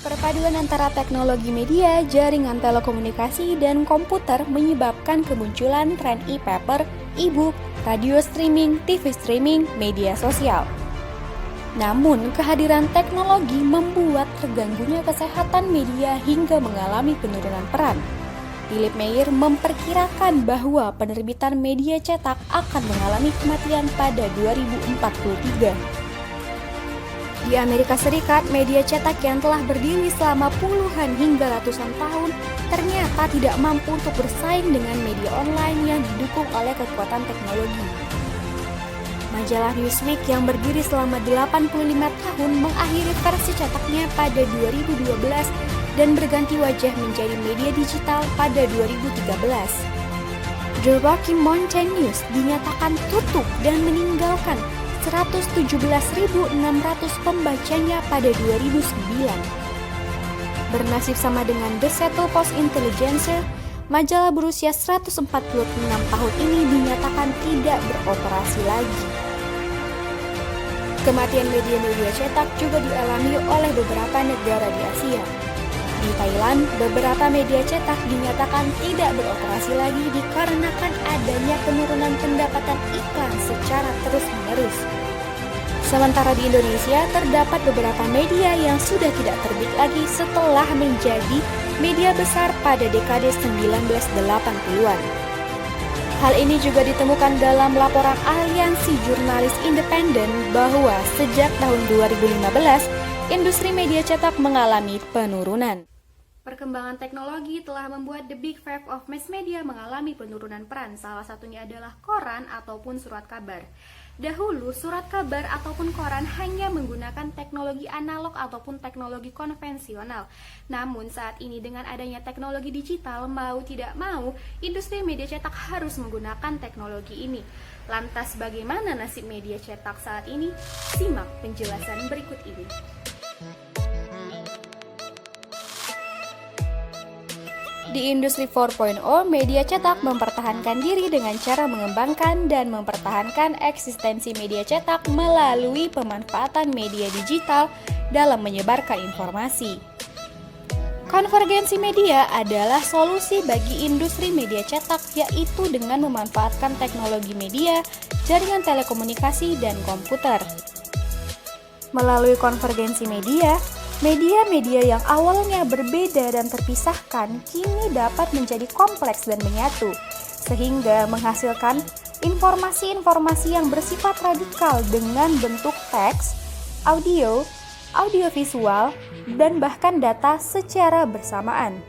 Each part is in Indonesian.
Perpaduan antara teknologi media, jaringan telekomunikasi, dan komputer menyebabkan kemunculan tren e-paper, e-book, radio streaming, TV streaming, media sosial. Namun, kehadiran teknologi membuat terganggunya kesehatan media hingga mengalami penurunan peran. Philip Meyer memperkirakan bahwa penerbitan media cetak akan mengalami kematian pada 2043. Di Amerika Serikat, media cetak yang telah berdiri selama puluhan hingga ratusan tahun ternyata tidak mampu untuk bersaing dengan media online yang didukung oleh kekuatan teknologi. Majalah Newsweek yang berdiri selama 85 tahun mengakhiri versi cetaknya pada 2012 dan berganti wajah menjadi media digital pada 2013. The Rocky Mountain News dinyatakan tutup dan meninggalkan 117.600 pembacanya pada 2009. Bernasib sama dengan The Seattle Post Intelligencer, majalah berusia 146 tahun ini dinyatakan tidak beroperasi lagi. Kematian media-media cetak juga dialami oleh beberapa negara di Asia. Di Thailand, beberapa media cetak dinyatakan tidak beroperasi lagi dikarenakan adanya penurunan pendapatan iklan secara terus-menerus. Sementara di Indonesia, terdapat beberapa media yang sudah tidak terbit lagi setelah menjadi media besar pada dekade 1980-an. Hal ini juga ditemukan dalam laporan Aliansi Jurnalis Independen bahwa sejak tahun 2015, industri media cetak mengalami penurunan. Perkembangan teknologi telah membuat the big five of mass media mengalami penurunan peran. Salah satunya adalah koran ataupun surat kabar. Dahulu, surat kabar ataupun koran hanya menggunakan teknologi analog ataupun teknologi konvensional. Namun saat ini dengan adanya teknologi digital, mau tidak mau, industri media cetak harus menggunakan teknologi ini. Lantas bagaimana nasib media cetak saat ini? Simak penjelasan berikut ini. Di industri 4.0, media cetak mempertahankan diri dengan cara mengembangkan dan mempertahankan eksistensi media cetak melalui pemanfaatan media digital dalam menyebarkan informasi. Konvergensi media adalah solusi bagi industri media cetak, yaitu dengan memanfaatkan teknologi media, jaringan telekomunikasi, dan komputer. Melalui konvergensi media, media-media yang awalnya berbeda dan terpisahkan kini dapat menjadi kompleks dan menyatu, sehingga menghasilkan informasi-informasi yang bersifat radikal dengan bentuk teks, audio, audiovisual, dan bahkan data secara bersamaan.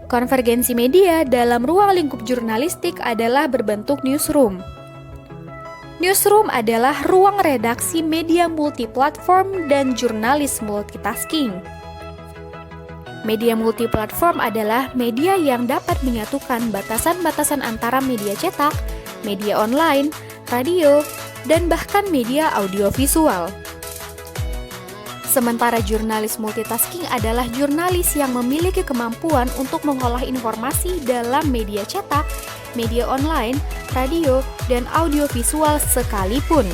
Konvergensi media dalam ruang lingkup jurnalistik adalah berbentuk newsroom. Newsroom adalah ruang redaksi media multiplatform dan jurnalis multitasking. Media multiplatform adalah media yang dapat menyatukan batasan-batasan antara media cetak, media online, radio, dan bahkan media audiovisual. Sementara jurnalis multitasking adalah jurnalis yang memiliki kemampuan untuk mengolah informasi dalam media cetak, media online, radio, dan audiovisual sekalipun.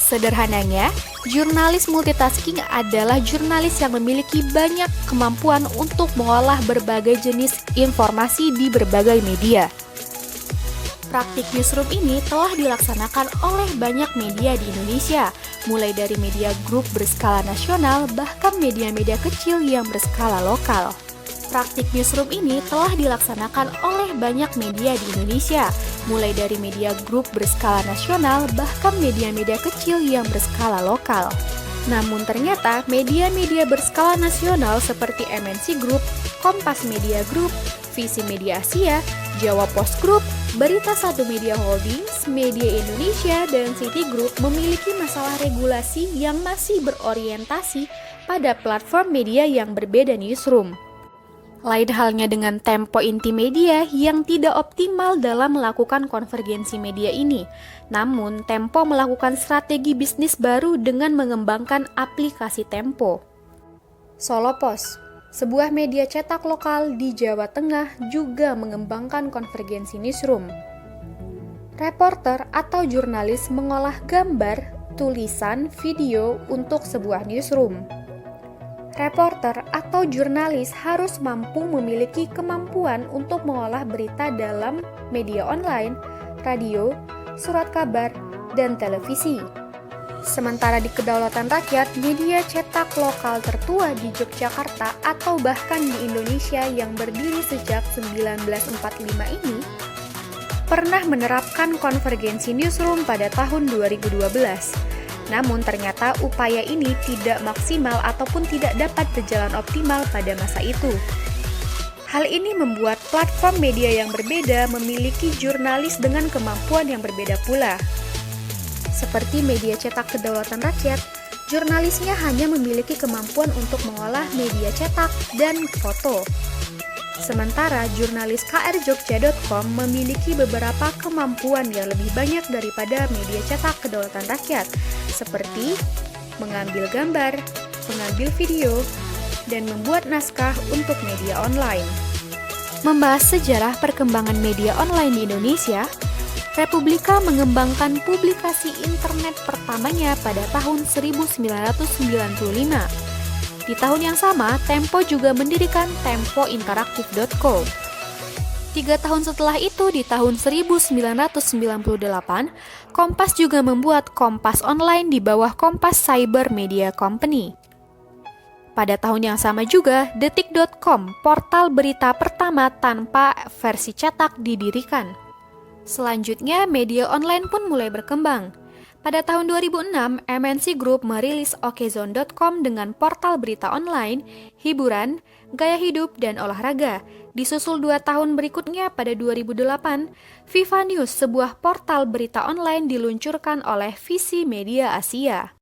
Sederhananya, jurnalis multitasking adalah jurnalis yang memiliki banyak kemampuan untuk mengolah berbagai jenis informasi di berbagai media. Praktik newsroom ini telah dilaksanakan oleh banyak media di Indonesia, mulai dari media grup berskala nasional bahkan media-media kecil yang berskala lokal. Praktik newsroom ini telah dilaksanakan oleh banyak media di Indonesia, mulai dari media grup berskala nasional bahkan media-media kecil yang berskala lokal. Namun ternyata media-media berskala nasional seperti MNC Group, Kompas Media Group, Visi Media Asia, Jawa Post Group, Berita Satu Media Holdings, Media Indonesia, dan City Group memiliki masalah regulasi yang masih berorientasi pada platform media yang berbeda newsroom. Lain halnya dengan Tempo Intimedia yang tidak optimal dalam melakukan konvergensi media ini. Namun, Tempo melakukan strategi bisnis baru dengan mengembangkan aplikasi Tempo. Solo Post, sebuah media cetak lokal di Jawa Tengah, juga mengembangkan konvergensi newsroom. Reporter atau jurnalis mengolah gambar, tulisan, video untuk sebuah newsroom. Reporter atau jurnalis harus mampu memiliki kemampuan untuk mengolah berita dalam media online, radio, surat kabar, dan televisi. Sementara di kedaulatan rakyat, media cetak lokal tertua di Yogyakarta atau bahkan di Indonesia yang berdiri sejak 1945 ini pernah menerapkan konvergensi newsroom pada tahun 2012. Namun ternyata upaya ini tidak maksimal ataupun tidak dapat berjalan optimal pada masa itu. Hal ini membuat platform media yang berbeda memiliki jurnalis dengan kemampuan yang berbeda pula. Seperti media cetak kedaulatan rakyat, jurnalisnya hanya memiliki kemampuan untuk mengolah media cetak dan foto. Sementara jurnalis krjogja.com memiliki beberapa kemampuan yang lebih banyak daripada media cetak kedaulatan rakyat, seperti mengambil gambar, mengambil video, dan membuat naskah untuk media online. Membahas sejarah perkembangan media online di Indonesia, Republika mengembangkan publikasi internet pertamanya pada tahun 1995. Di tahun yang sama, Tempo juga mendirikan tempointeraktif.co. 3 tahun setelah itu, di tahun 1998, Kompas juga membuat Kompas Online di bawah Kompas Cyber Media Company. Pada tahun yang sama juga, detik.com, portal berita pertama tanpa versi cetak, didirikan. Selanjutnya, media online pun mulai berkembang. Pada tahun 2006, MNC Group merilis okezone.com dengan portal berita online, hiburan, gaya hidup, dan olahraga. Disusul 2 tahun berikutnya pada 2008, Viva News, sebuah portal berita online diluncurkan oleh Visi Media Asia.